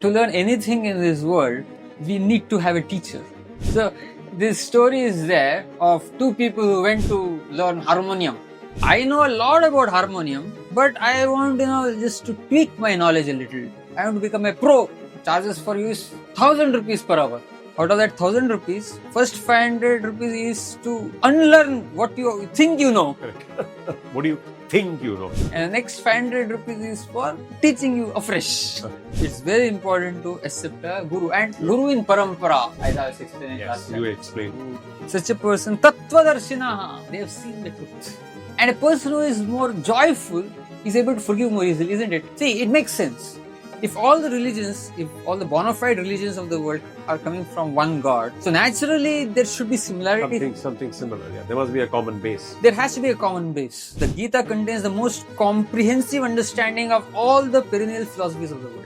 to learn anything in this world, we need to have a teacher. So this story is there of two people who went to learn harmonium. I know a lot about harmonium, but I want just to tweak my knowledge a little. I want to become a pro. Charges for you is 1,000 rupees per hour. Out of that 1,000 rupees, first 500 rupees is to unlearn what you think you know. What do you think you know? And the next 500 rupees is for teaching you afresh. It's very important to accept a guru. And guru in Parampara, as I was explaining last time. You explain. Such a person, tattvadarshinaha, they have seen the truth. And a person who is more joyful is able to forgive more easily, isn't it? See, it makes sense. If all the religions, if all the bona fide religions of the world are coming from one God, so naturally there should be similarity. Something similar, yeah. There must be a common base. There has to be a common base. The Gita contains the most comprehensive understanding of all the perennial philosophies of the world.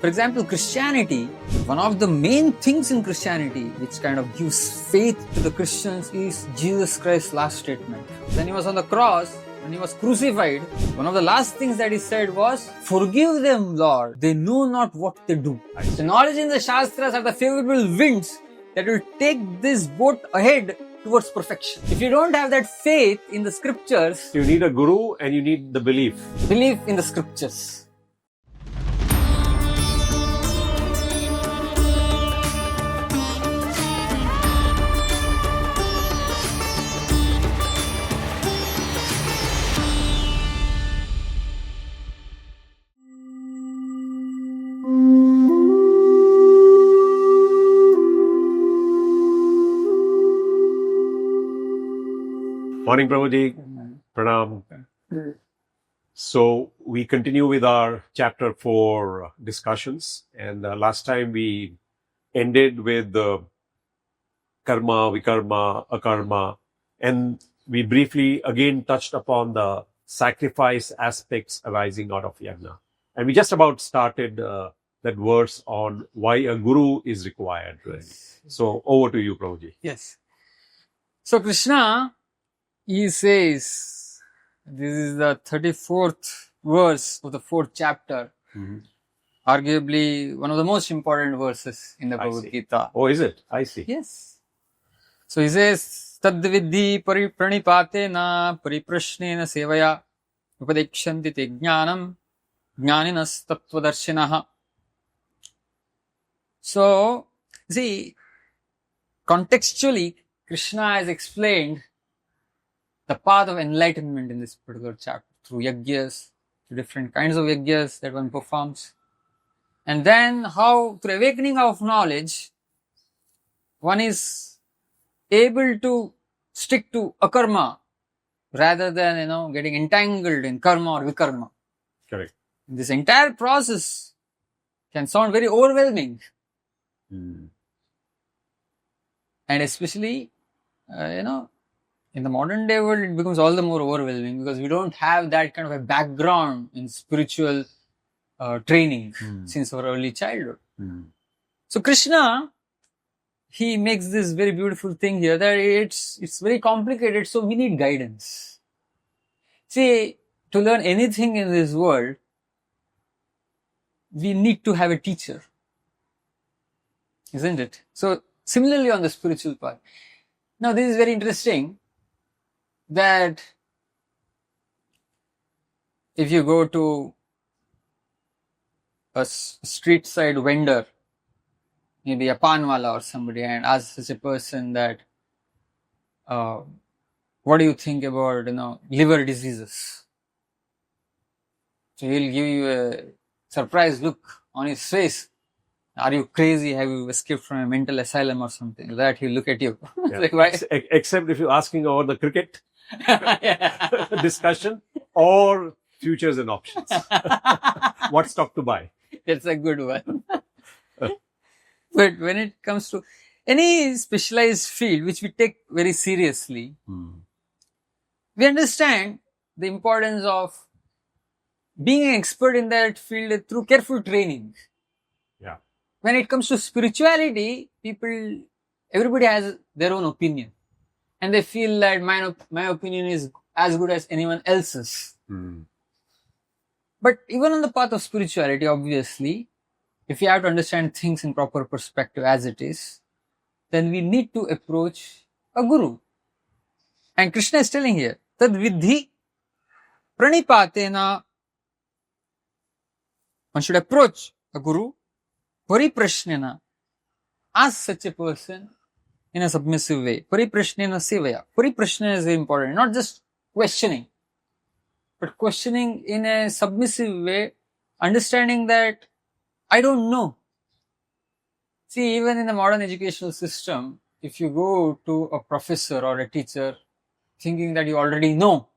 For example, Christianity, one of the main things in Christianity which kind of gives faith to the Christians is Jesus Christ's last statement. When he was on the cross, when he was crucified, one of the last things that he said was, "Forgive them, Lord, they know not what they do." The knowledge in the Shastras are the favorable winds that will take this boat ahead towards perfection. If you don't have that faith in the scriptures, You need a guru and you need the belief. believe in the scriptures. Morning, Prabhuji. Pranam. So we continue with our chapter 4 discussions, and last time we ended with the karma, vikarma, akarma, and we briefly again touched upon the sacrifice aspects arising out of yajna. And we just about started that verse on why a guru is required. Right? So over to you, Prabhuji. Yes. So Krishna, he says, this is the 34th verse of the 4th chapter, arguably one of the most important verses in the Bhagavad Gita. Oh, is it? I see. Yes. So he says, Tadvidhi pranipatena pariprashnena sevaya upadekshanti te jnanam jnaninas tattvadarshinaha. So, see, contextually, Krishna has explained the path of enlightenment in this particular chapter through yajnas, through different kinds of yajnas that one performs. And then how, through awakening of knowledge, one is able to stick to akarma rather than, getting entangled in karma or vikarma. Correct. This entire process can sound very overwhelming. And especially, in the modern day world, it becomes all the more overwhelming because we don't have that kind of a background in spiritual training since our early childhood. So Krishna, he makes this very beautiful thing here that it's very complicated, so we need guidance. See, to learn anything in this world, we need to have a teacher. Isn't it? So similarly on the spiritual path. Now this is very interesting that if you go to a street side vendor, maybe a panwala or somebody, and ask such a person that, what do you think about, liver diseases? So he'll give you a surprised look on his face. Are you crazy? Have you escaped from a mental asylum or something? Like that, he'll look at you. Yeah. Like, why? Except if you're asking about the cricket discussion or futures and options. What stock to buy? That's a good one. But when it comes to any specialized field which we take very seriously, we understand the importance of being an expert in that field through careful training. Yeah. When it comes to spirituality, everybody has their own opinion. And they feel that my opinion is as good as anyone else's. But even on the path of spirituality, obviously, if we have to understand things in proper perspective as it is, then we need to approach a guru. And Krishna is telling here, Tad vidhi pranipatena. One should approach a guru, pariprashnena. Ask such a person in a submissive way. Pariprashnena sevaya. Pariprashna is very important. Not just questioning, but questioning in a submissive way, understanding that I don't know. See, even in the modern educational system, if you go to a professor or a teacher thinking that you already know,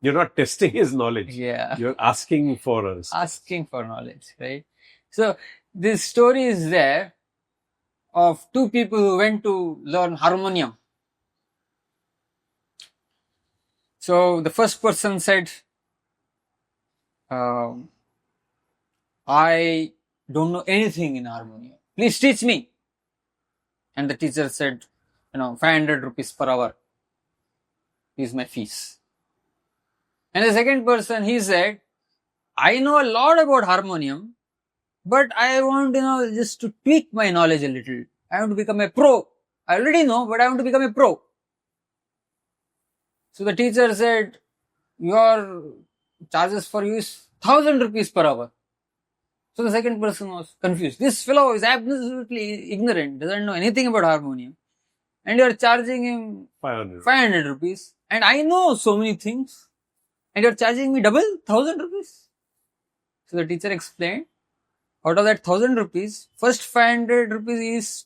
you're not testing his knowledge. Yeah. You're asking for us. Asking for knowledge, right? So this story is there of two people who went to learn harmonium. So the first person said, I don't know anything in harmonium. Please teach me. And the teacher said, 500 rupees per hour is my fees. And the second person, he said, I know a lot about harmonium, but I want, just to tweak my knowledge a little. I want to become a pro. I already know, but I want to become a pro. So the teacher said, your charges for you is 1,000 rupees per hour. So the second person was confused. This fellow is absolutely ignorant, doesn't know anything about harmonium. And you are charging him 500 rupees. And I know so many things. And you are charging me double, 1,000 rupees. So the teacher explained, out of that 1,000 rupees, first 500 rupees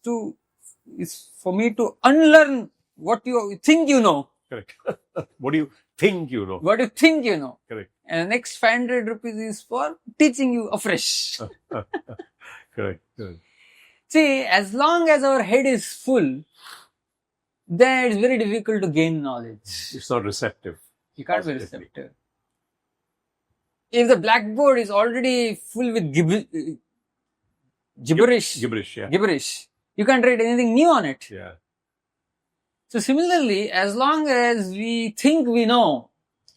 is for me to unlearn what you think you know. Correct. What do you think you know? What do you think you know? Correct. And the next 500 rupees is for teaching you afresh. Correct. See, as long as our head is full, then it's very difficult to gain knowledge. It's not receptive. You can't be receptive. If the blackboard is already full with gibberish, you can't write anything new on it. Yeah. So similarly, as long as we think we know,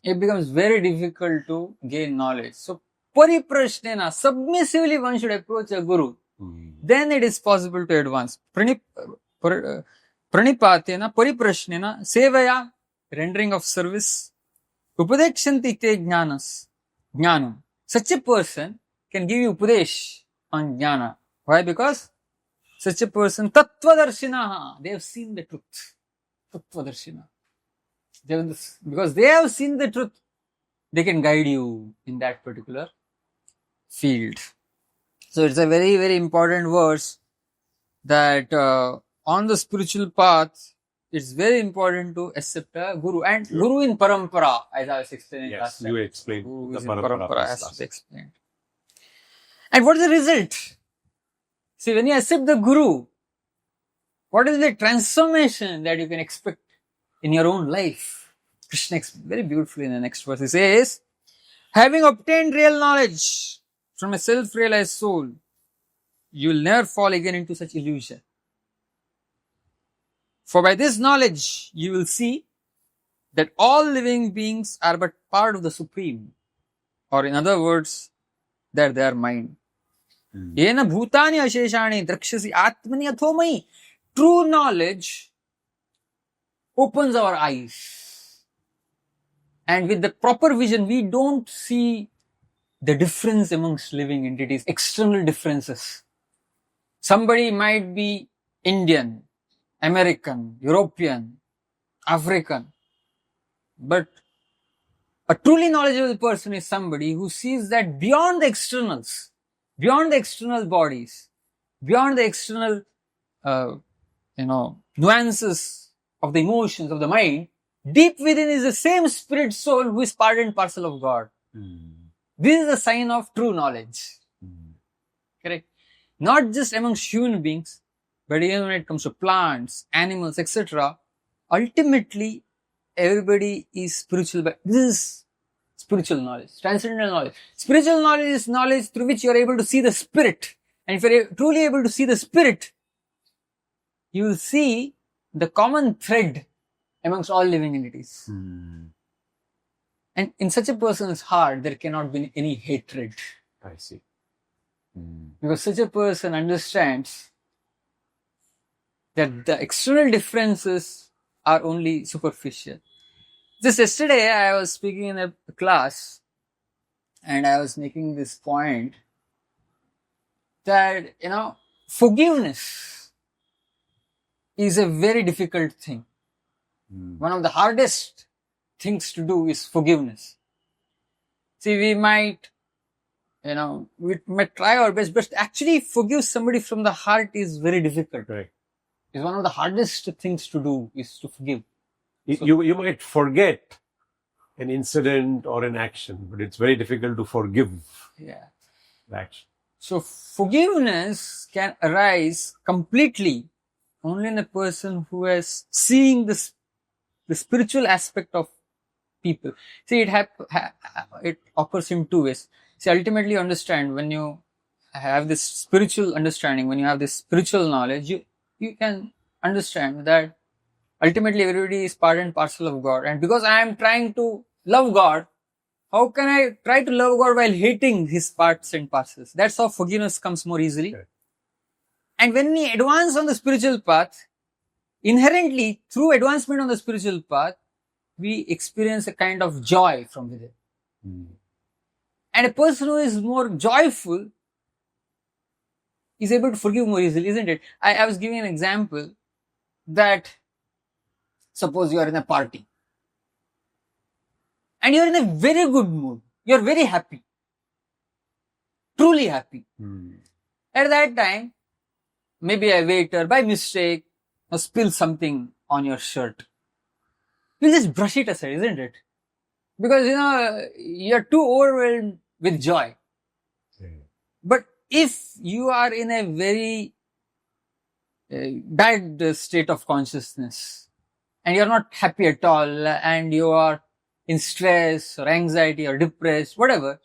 it becomes very difficult to gain knowledge. So pariprashnena, submissively one should approach a guru. Then it is possible to advance. Pranipatena, pariprashnena, sevaya, rendering of service, upadekshanti te jnanam. Such a person can give you upadesh on jnana. Why? Because such a person, tattvadarshinaha, they have seen the truth. Tattvadarshina. Because they have seen the truth, they can guide you in that particular field. So it's a very, very important verse that on the spiritual path, it's very important to accept a guru. And guru in Parampara, as I was explaining last time. You explained Guru the is in Parampara has to be explained. explained. And what is the result? See, when you accept the guru, what is the transformation that you can expect in your own life? Krishna very beautifully in the next verse. He says, having obtained real knowledge from a self-realized soul, you will never fall again into such illusion. For by this knowledge, you will see that all living beings are but part of the Supreme. Or in other words, that they are mind. Yena bhutani asheshani drakshasi atmani athomai. True knowledge opens our eyes. And with the proper vision, we don't see the difference amongst living entities, external differences. Somebody might be Indian, American, European, African. But a truly knowledgeable person is somebody who sees that beyond the externals, beyond the external bodies, beyond the external, nuances of the emotions of the mind, deep within is the same spirit soul who is part and parcel of God. This is a sign of true knowledge. Correct? Not just amongst human beings, but even when it comes to plants, animals, etc. Ultimately, everybody is spiritual. But this is spiritual knowledge, transcendental knowledge. Spiritual knowledge is knowledge through which you are able to see the spirit. And if you are truly able to see the spirit, you will see the common thread amongst all living entities. And in such a person's heart, there cannot be any hatred. I see. Because such a person understands that the external differences are only superficial. Just yesterday, I was speaking in a class and I was making this point that, forgiveness is a very difficult thing. One of the hardest things to do is forgiveness. See, we might try our best, but actually forgive somebody from the heart is very difficult. Right. It's one of the hardest things to do is to forgive. You might forget an incident or an action, but it's very difficult to forgive the action. So forgiveness can arise completely only in a person who is seeing the spiritual aspect of people. See, it occurs in two ways. See, ultimately you understand when you have this spiritual understanding, when you have this spiritual knowledge, you can understand that ultimately everybody is part and parcel of God. And because I am trying to love God, how can I try to love God while hating His parts and parcels? That's how forgiveness comes more easily. Okay. And when we advance on the spiritual path, inherently, through advancement on the spiritual path, we experience a kind of joy from within. And a person who is more joyful is able to forgive more easily, isn't it? I was giving an example that suppose you are in a party and you are in a very good mood. You are very happy. Truly happy. At that time, maybe a waiter by mistake spills something on your shirt. You just brush it aside, isn't it? Because, you're too overwhelmed with joy. But if you are in a very bad state of consciousness and you're not happy at all and you are in stress or anxiety or depressed, whatever,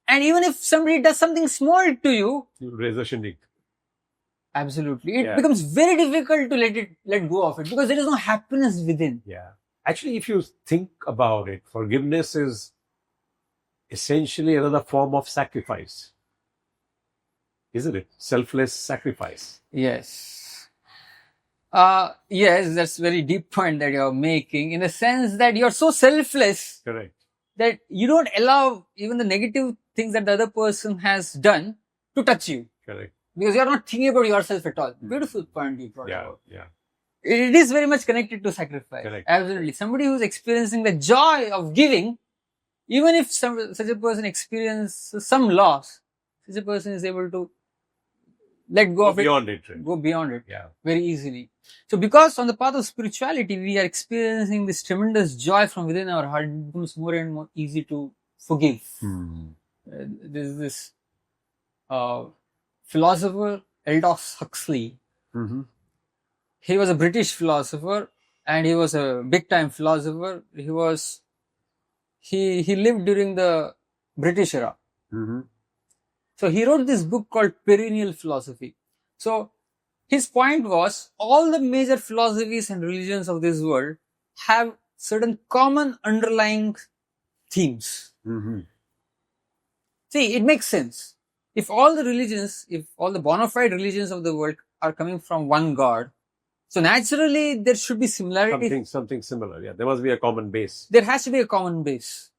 and even if somebody does something small to you, you raise a shindig. Absolutely. It becomes very difficult to let go of it because there is no happiness within. Yeah. Actually, if you think about it, forgiveness is essentially another form of sacrifice. Isn't it? Selfless sacrifice. Yes. Yes, that's a very deep point that you're making in the sense that you're so selfless. Correct. That you don't allow even the negative things that the other person has done to touch you. Correct. Because you're not thinking about yourself at all. Beautiful point you brought out. Yeah. It is very much connected to sacrifice. Correct. Absolutely. Somebody who's experiencing the joy of giving, even if such a person experiences some loss, such a person is able to let go of it. Go beyond it. Yeah. Very easily. So because on the path of spirituality, we are experiencing this tremendous joy from within our heart, it becomes more and more easy to forgive. There's this philosopher, Aldous Huxley. He was a British philosopher and he was a big time philosopher. He lived during the British era. So he wrote this book called Perennial Philosophy. So his point was all the major philosophies and religions of this world have certain common underlying themes. See, it makes sense. If all the bona fide religions of the world are coming from one God, so naturally there should be similarity. Something similar. Yeah, there must be a common base. There has to be a common base.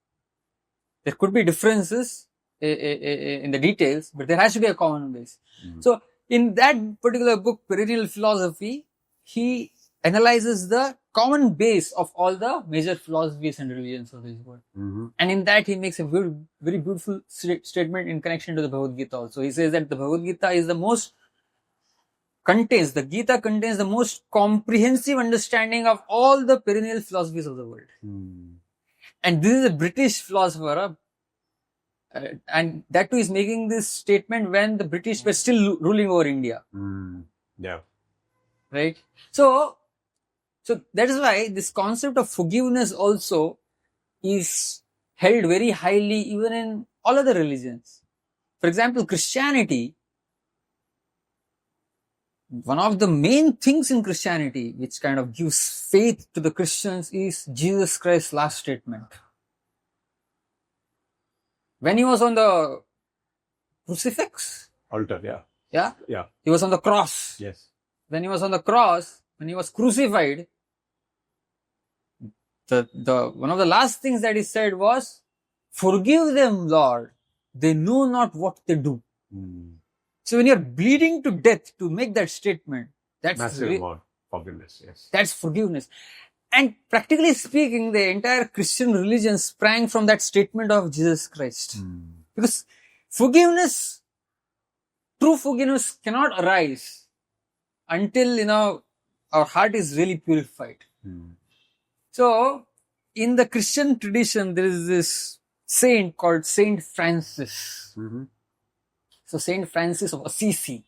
There could be differences in the details, but there has to be a common base. So in that particular book, Perennial Philosophy, he analyzes the common base of all the major philosophies and religions of this world. And in that he makes a very beautiful statement in connection to the Bhagavad Gita also. He says that the Bhagavad Gita is the Gita contains the most comprehensive understanding of all the perennial philosophies of the world. And this is a British philosopher, and that too is making this statement when the British were still ruling over India. Yeah. Right? So that is why this concept of forgiveness also is held very highly even in all other religions. For example, Christianity, one of the main things in Christianity which kind of gives faith to the Christians is Jesus Christ's last statement. When he was on the crucifix, Altar, yeah. Yeah? Yeah. He was on the cross. Yes. When he was on the cross, when he was crucified, the one of the last things that he said was, "Forgive them, Lord. They know not what they do." So when you're bleeding to death to make that statement, that's Massive amount of forgiveness, yes. that's forgiveness. And practically speaking, the entire Christian religion sprang from that statement of Jesus Christ. Because forgiveness, true forgiveness cannot arise until, our heart is really purified. So, in the Christian tradition, there is this saint called Saint Francis. So, Saint Francis of Assisi.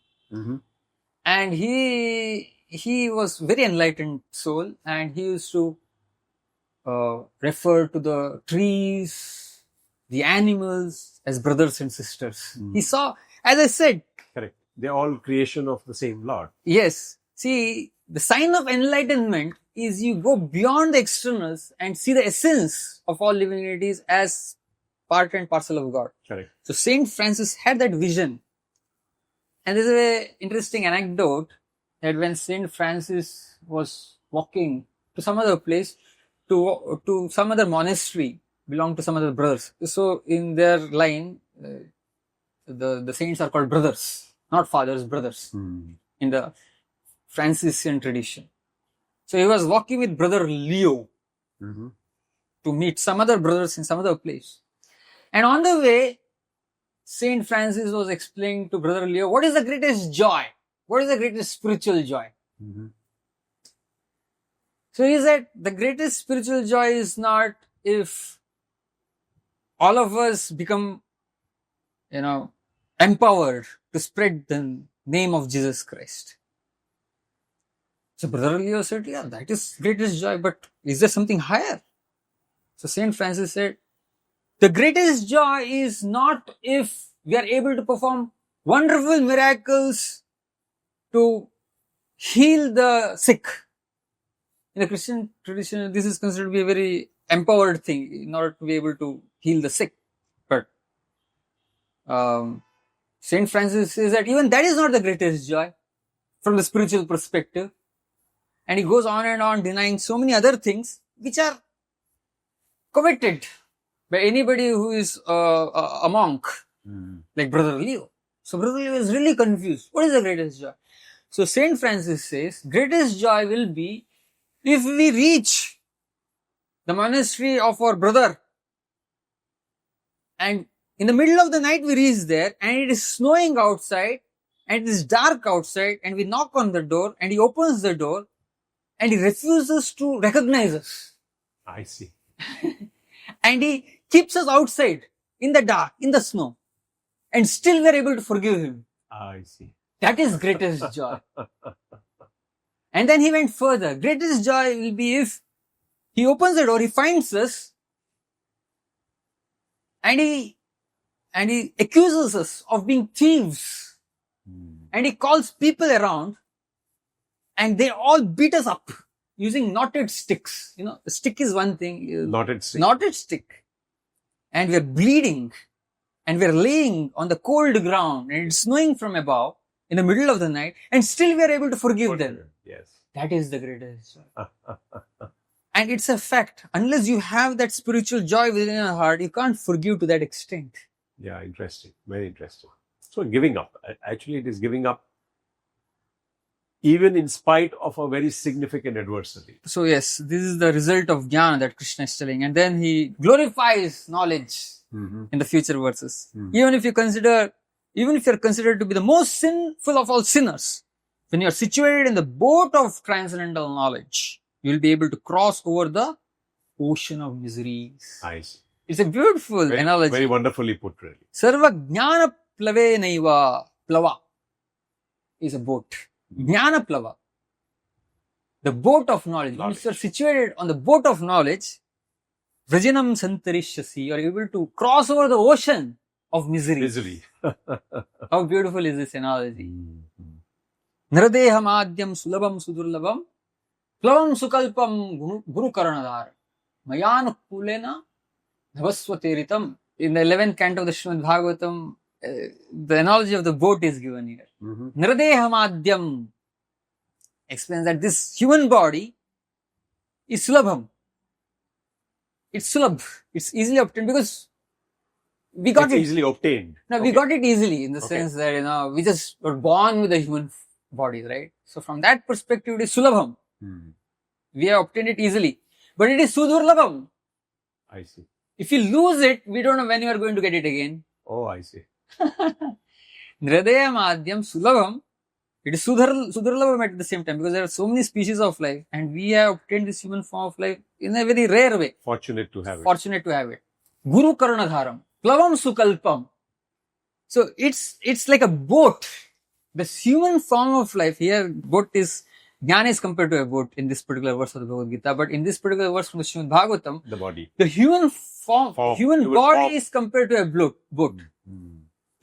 And he was very enlightened soul, and he used to refer to the trees, the animals as brothers and sisters. He saw, as I said, Correct. They're all creation of the same Lord. yes. See, the sign of enlightenment is you go beyond the externals and see the essence of all living entities as part and parcel of God. Correct. So Saint Francis had that vision. And there's an interesting anecdote that when Saint Francis was walking to some other place, to some other monastery, belonged to some other brothers. So in their line, the saints are called brothers, not fathers, brothers, in the Franciscan tradition. So he was walking with brother Leo to meet some other brothers in some other place. And on the way, Saint Francis was explaining to brother Leo, what is the greatest joy? What is the greatest spiritual joy? So he said, the greatest spiritual joy is not if all of us become, empowered to spread the name of Jesus Christ. So brother Leo said, yeah, that is greatest joy, but is there something higher? So Saint Francis said, the greatest joy is not if we are able to perform wonderful miracles to heal the sick. In the Christian tradition, this is considered to be a very empowered thing in order to be able to heal the sick. But Saint Francis says that even that is not the greatest joy from the spiritual perspective. And he goes on and on denying so many other things which are coveted by anybody who is a monk, like brother Leo. So brother Leo is really confused. What is the greatest joy? So Saint Francis says, greatest joy will be if we reach the monastery of our brother, and in the middle of the night we reach there, and it is snowing outside, and it is dark outside, and we knock on the door, and he opens the door, and he refuses to recognize us. I see. And he keeps us outside in the dark, in the snow, and still we are able to forgive him. I see. That is greatest joy. And then he went further. Greatest joy will be if he opens the door, he finds us, and he accuses us of being thieves. And he calls people around, and they all beat us up using knotted sticks. A stick is one thing. Knotted stick. Knotted stick. And we are bleeding, and we are laying on the cold ground, and it's snowing from above in the middle of the night, and still we are able to forgive them. Yes. That is the greatest joy. And it's a fact. Unless you have that spiritual joy within your heart, you can't forgive to that extent. Yeah, interesting. Very interesting. So giving up. Actually, it is giving up even in spite of a very significant adversity. So yes, this is the result of jnana that Krishna is telling. And then he glorifies knowledge in the future verses. Even if you're considered to be the most sinful of all sinners, when you're situated in the boat of transcendental knowledge, you'll be able to cross over the ocean of miseries. I see. It's a beautiful analogy. Very wonderfully put, really. Sarva jnana plave naiva. Plava is a boat. Jnana plava. The boat of knowledge. Once you're situated on the boat of knowledge, vrajanam santarishyasi, you're able to cross over the ocean of misery. Misery. How beautiful is this analogy? Naradeha madhyam sulabam sudurlabam plavam sukalpam guru karanadhar mayan kulena navaswateritam. In the 11th canto of the Srimad Bhagavatam, the analogy of the boat is given here. Nradehamadyam explains that this human body is sulabham. It's sulabh. It's easily obtained because we got It's it. easily obtained. No, we got it easily in the sense that, we just were born with a human body, right? So from that perspective, it is sulabham. We have obtained it easily. But it is sudurlabham. I see. If you lose it, we don't know when you are going to get it again. Oh, I see. Nradaya madhyam sulabham. It is sudurlabham at the same time because there are so many species of life and we have obtained this human form of life in a very rare way. Fortunate to have it. Fortunate to have it. Guru karnadharam. Plavam sukalpam. So it's like a boat. The human form of life here, boat is, Jnana is compared to a boat in this particular verse of the Bhagavad Gita, but in this particular verse from the Srimad Bhagavatam, The body. the human human body form. is compared to a boat.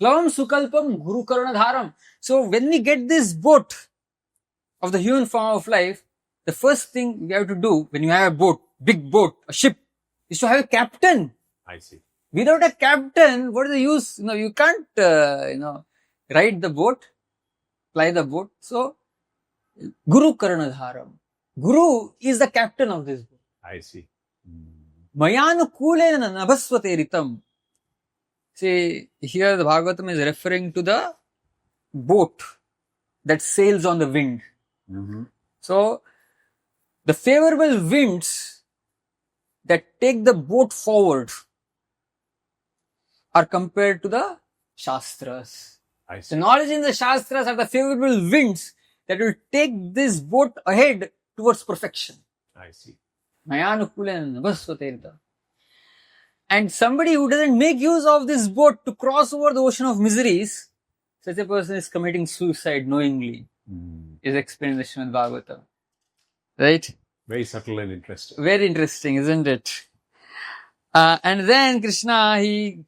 Plavam sukalpam guru karnadharam. So when we get this boat of the human form of life, the first thing we have to do when you have a boat, big boat, a ship, is to have a captain. I see. Without a captain, what is the use? You can't, ride the boat, fly the boat. So, Guru Karanadharam. Guru is the captain of this boat. I see. Mayanukulena nabhasvate ritam. See, here the Bhagavatam is referring to the boat that sails on the wind. So, the favorable winds that take the boat forward are compared to the Shastras. I see. The knowledge in the Shastras are the favorable winds that will take this boat ahead towards perfection. I see. Mayanukulena nabhasvate. And somebody who doesn't make use of this boat to cross over the ocean of miseries, such a person is committing suicide knowingly, is explained in the Srimad Bhagavatam. Right? Very subtle and interesting. Very interesting, isn't it? And then Krishna, he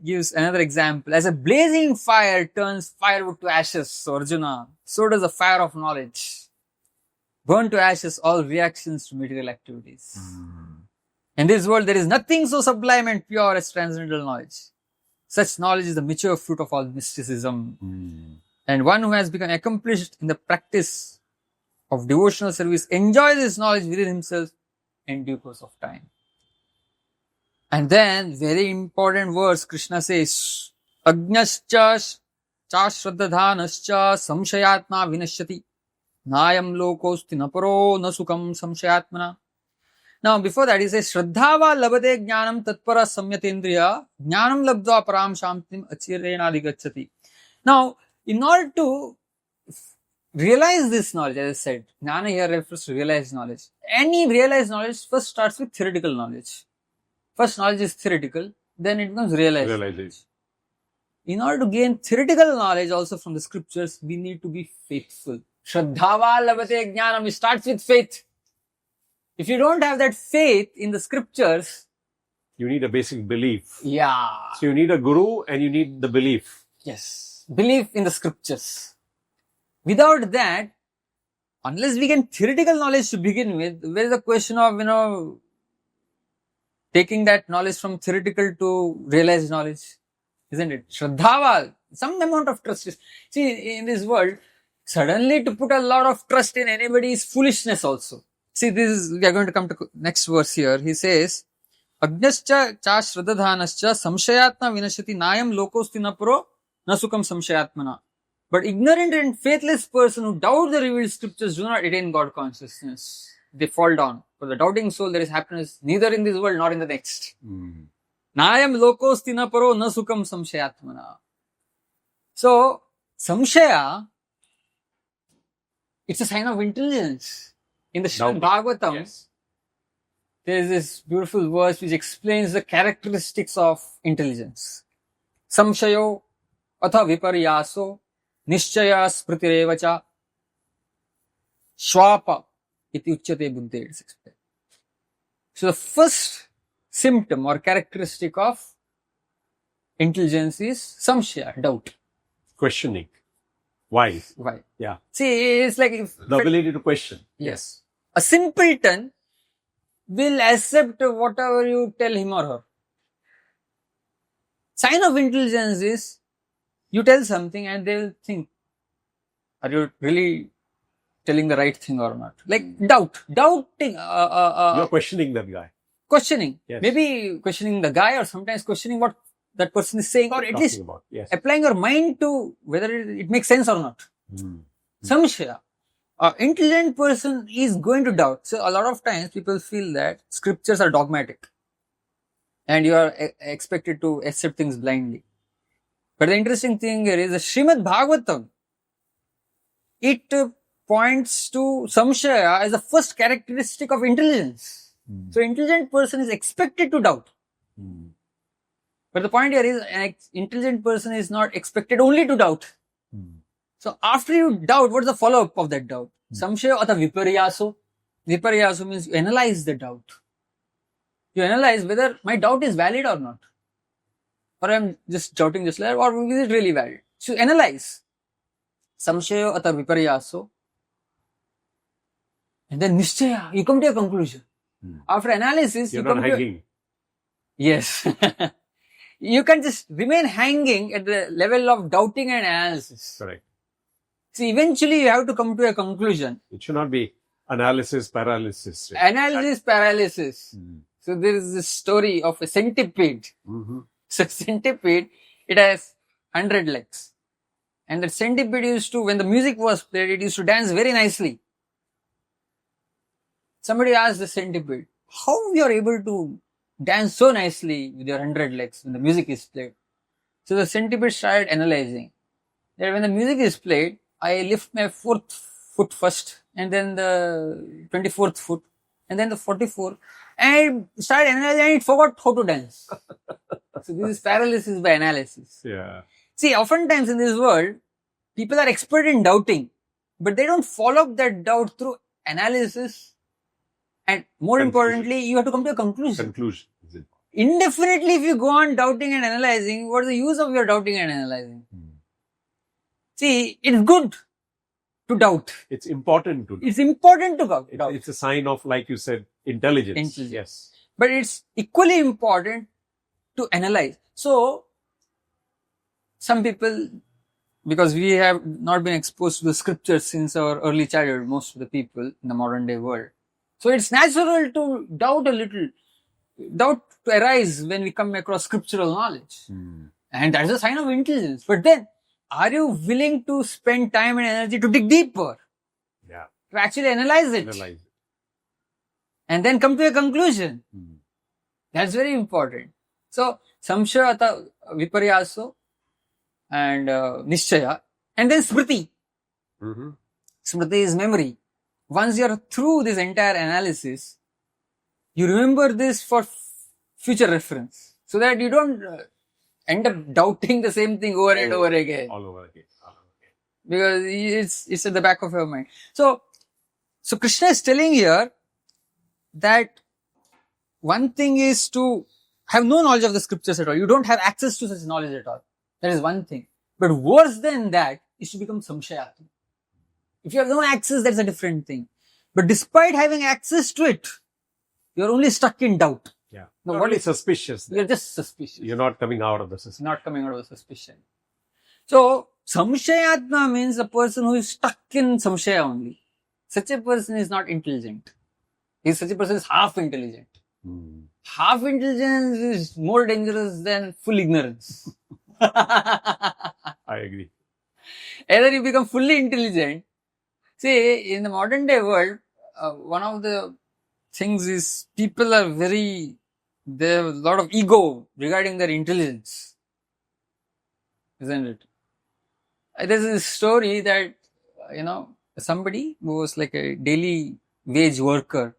gives another example. As a blazing fire turns firewood to ashes, so Arjuna, so does the fire of knowledge burn to ashes all reactions to material activities. In this world, there is nothing so sublime and pure as transcendental knowledge. Such knowledge is the mature fruit of all mysticism. And one who has become accomplished in the practice of devotional service enjoys this knowledge within himself in due course of time. And then, very important verse, Krishna says, Ajnascha chashraddadhanascha samshayatma vinashyati nayam lokosti naparo nasukam samshayatmana. Now, before that, he says, Shraddhava labade jnanam tatpara samyatendriya jnanam labdva param shantim achirena digacchati. Now, in order to realize this knowledge, as I said, jnana here refers to realized knowledge. Any realized knowledge first starts with theoretical knowledge. First knowledge is theoretical, then it becomes realized knowledge. In order to gain theoretical knowledge also from the scriptures, we need to be faithful. Shraddhava labate jnanam, it starts with faith. If you don't have that faith in the scriptures, You need a basic belief. yeah. So you need a guru and you need the belief. Yes. Belief in the scriptures. Without that, unless we get theoretical knowledge to begin with, where is the question of, taking that knowledge from theoretical to realized knowledge? Isn't it? Shraddhava, some amount of trust is. See, in this world, suddenly to put a lot of trust in anybody is foolishness also. See, we are going to come to next verse here. He says, Ajnascha cha shraddadhanascha samshayatma vinashati nayam lokosti napuro nasukam samshayatmana. But ignorant and faithless person who doubt the revealed scriptures do not attain God consciousness. They fall down. For the doubting soul, there is happiness neither in this world nor in the next. Nayam lokosti napuro nasukam samshayatmana. So, samshaya, it's a sign of intelligence. In the Srimad Bhagavatam, there is this beautiful verse which explains the characteristics of intelligence. Samshayo atha viparyaso nishchaya spritirevacha shwapa iti uchyate buddhe. It's explained. So the first symptom or characteristic of intelligence is samshaya, doubt. Questioning. Why? Why? Yeah. See, it's like The ability to question. Yes. A simpleton will accept whatever you tell him or her. Sign of intelligence is You tell something and they will think, are you really telling the right thing or not? Like doubting. You're questioning that guy. Questioning. Yes. Maybe questioning the guy, or sometimes questioning what that person is saying, or at least Yes. applying your mind to whether it makes sense or not. Samshaya. An intelligent person is going to doubt. So a lot of times people feel that scriptures are dogmatic and you are expected to accept things blindly. But the interesting thing here is the Srimad Bhagavatam. It points to samshaya as the first characteristic of intelligence. So intelligent person is expected to doubt. But the point here is an intelligent person is not expected only to doubt. So after you doubt, what's the follow-up of that doubt? Samshaya or viparyaso. Viparyaso means you analyze the doubt. You analyze whether my doubt is valid or not. Or I'm just doubting just like, or is it really valid? So analyze. Samshaya or viparyaso. And then nishchaya, you come to a conclusion. After analysis, you're you come not hanging. Yes. You can just remain hanging at the level of doubting and analysis. Correct. See, eventually you have to come to a conclusion. It should not be analysis paralysis. Analysis paralysis. So there is this story of a centipede. So centipede, it has 100 legs. And the centipede used to, when the music was played, it used to dance very nicely. Somebody asked the centipede, how you are able to dance so nicely with your 100 legs when the music is played? So the centipede started analyzing that when the music is played, I lift my 4th foot first, and then the 24th foot, and then the 44th, and I started analyzing and it forgot how to dance. So this is paralysis by analysis. Yeah. See, oftentimes in this world, people are expert in doubting, but they don't follow up that doubt through analysis. And more importantly, you have to come to a conclusion. Conclusion. Indefinitely, if you go on doubting and analyzing, what is the use of your doubting and analyzing? See, it's good to doubt. It's important to doubt. It's important to doubt. It's a sign of, like you said, intelligence. Yes. But it's equally important to analyze. So, some people, because we have not been exposed to the scriptures since our early childhood, most of the people in the modern day world. So it's natural to doubt a little. Doubt to arise when we come across scriptural knowledge. And that's a sign of intelligence. But then, are you willing to spend time and energy to dig deeper? Yeah. To actually analyze it. And then come to a conclusion. That's very important. So, samshaya atha viparyaso and nishchaya. And then smriti. Smriti is memory. Once you're through this entire analysis, you remember this for future reference. So that you don't end up doubting the same thing over and over again. All over again. Because it's at the back of your mind. So Krishna is telling here that one thing is to have no knowledge of the scriptures at all. You don't have access to such knowledge at all. That is one thing. But worse than that is to become samshayati. If you have no access, that's a different thing. But despite having access to it, you're only stuck in doubt. Yeah. No, what is suspicious? You're just suspicious. You're not coming out of the suspicion. Not coming out of the suspicion. So, samshayatma means a person who is stuck in samshaya only. Such a person is not intelligent. Such a person is half intelligent. Half intelligence is more dangerous than full ignorance. I agree. Either you become fully intelligent. See, in the modern day world, one of the things is people are they have a lot of ego regarding their intelligence. Isn't it? There's a story that, somebody who was like a daily wage worker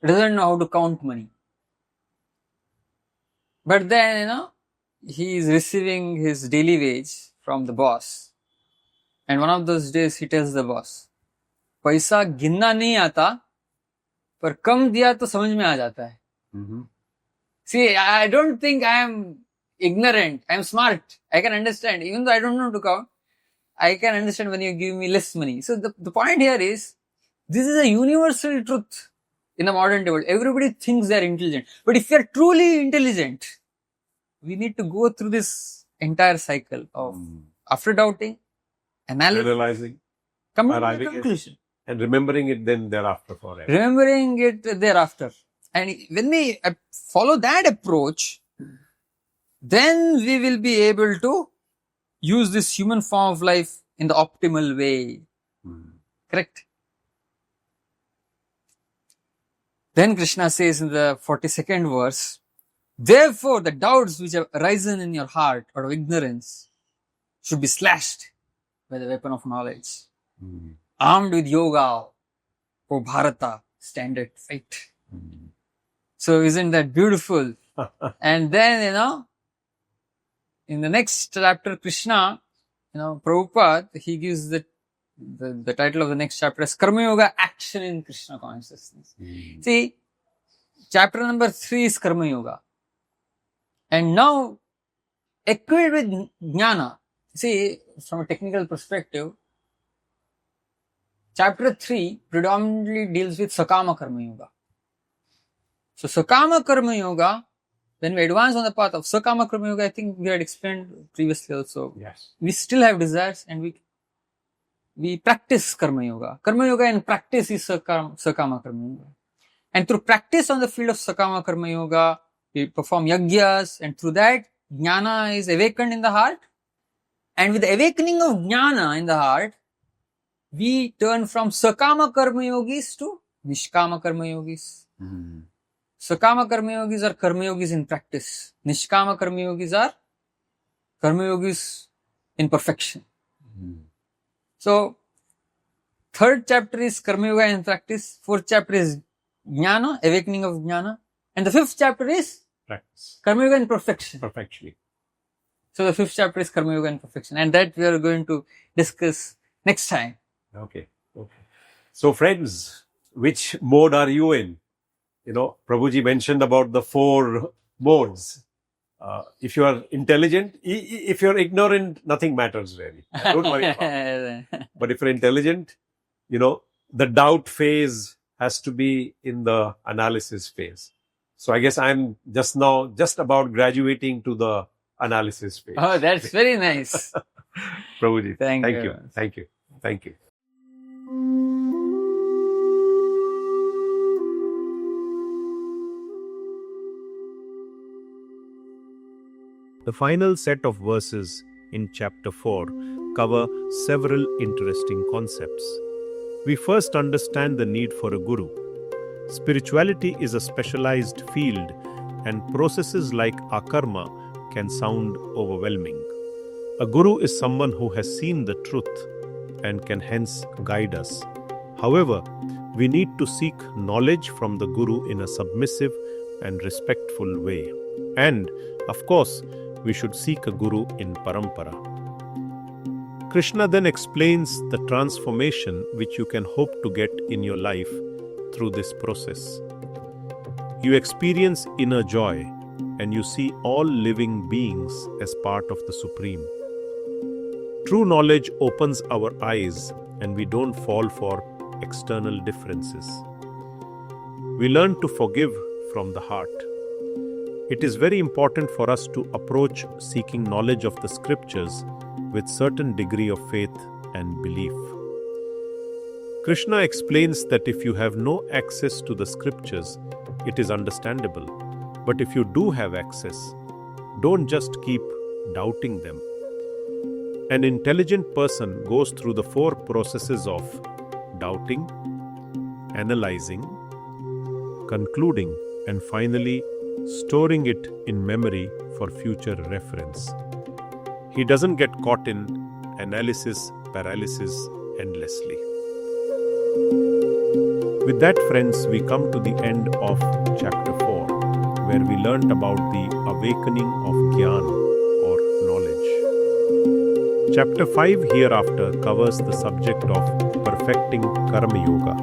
doesn't know how to count money. But then, he is receiving his daily wage from the boss. And one of those days he tells the boss, पैसा गिनना नहीं आता, पर कम दिया तो समझ में आ जाता है. See, I don't think I am ignorant. I am smart. I can understand. Even though I don't know to count, I can understand when you give me less money. So the point here is, this is a universal truth in the modern world. Everybody thinks they are intelligent. But if you are truly intelligent, we need to go through this entire cycle of after doubting, Analyzing, coming to arriving the at- conclusion, and remembering it then thereafter forever. remembering it thereafter. And when we follow that approach, then we will be able to use this human form of life in the optimal way. Correct? Then Krishna says in the 42nd verse, therefore the doubts which have arisen in your heart out of ignorance should be slashed by the weapon of knowledge. Armed with yoga, O Bharata, stand at fight. So isn't that beautiful? And then, in the next chapter, Krishna, Prabhupada, he gives the title of the next chapter as Karma Yoga, Action in Krishna Consciousness. See, chapter number 3 is Karma Yoga. And now, equipped with Jnana, see, from a technical perspective, chapter 3 predominantly deals with Sakama Karma Yoga. So, Sakama Karma Yoga, when we advance on the path of Sakama Karma Yoga, I think we had explained previously also. Yes. We still have desires and we practice Karma Yoga. Karma Yoga in practice is Sakama Karma Yoga. And through practice on the field of Sakama Karma Yoga, we perform yagyas, and through that, Jnana is awakened in the heart. And with the awakening of Jnana in the heart, we turn from Sakama Karma Yogis to Nishkama Karma Yogis. Sakama Karma Yogis are Karma Yogis in practice. Nishkama Karma Yogis are Karma Yogis in perfection. So, third chapter is Karma Yoga in practice. Fourth chapter is Jnana, awakening of Jnana. And the fifth chapter is Practice. Karma Yoga in perfection. Perfectly. So, the fifth chapter is Karma Yoga in perfection. And that we are going to discuss next time. Okay. So, friends, which mode are you in? Prabhuji mentioned about the 4 modes. If you are intelligent, if you're ignorant, nothing matters really. Don't worry about it. But if you're intelligent, the doubt phase has to be in the analysis phase. So I guess I'm just about graduating to the analysis phase. Oh, that's very nice. Prabhuji, Thank thank you. you. Thank you. Thank you. The final set of verses in chapter 4 cover several interesting concepts. We first understand the need for a guru. Spirituality is a specialized field, and processes like akarma can sound overwhelming. A guru is someone who has seen the truth and can hence guide us. However, we need to seek knowledge from the guru in a submissive and respectful way. And, of course, we should seek a guru in Parampara. Krishna then explains the transformation which you can hope to get in your life through this process. You experience inner joy and you see all living beings as part of the Supreme. True knowledge opens our eyes and we don't fall for external differences. We learn to forgive from the heart. It is very important for us to approach seeking knowledge of the scriptures with certain degree of faith and belief. Krishna explains that if you have no access to the scriptures, it is understandable. But if you do have access, don't just keep doubting them. An intelligent person goes through the 4 processes of doubting, analyzing, concluding, and finally storing it in memory for future reference. He doesn't get caught in analysis paralysis endlessly. With that, friends, we come to the end of chapter 4, where we learned about the awakening of Gyan or knowledge. Chapter 5 hereafter covers the subject of perfecting Karma Yoga.